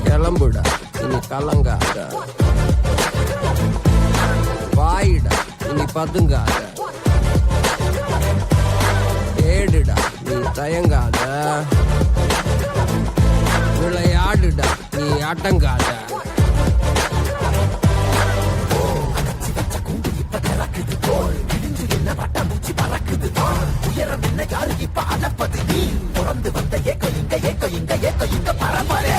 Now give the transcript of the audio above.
கிளம்புடா, இனி கலங்காத. வாயிடா, இனி பதுங்காத. ஏடுடா, நீ தயங்காத. விளையாடுடா, நீ அடங்காத. உயரம் என்ன யாரு இப்ப அளப்பது? நீ பிறந்து வந்த ஏக்க இங்க பரம்பரை.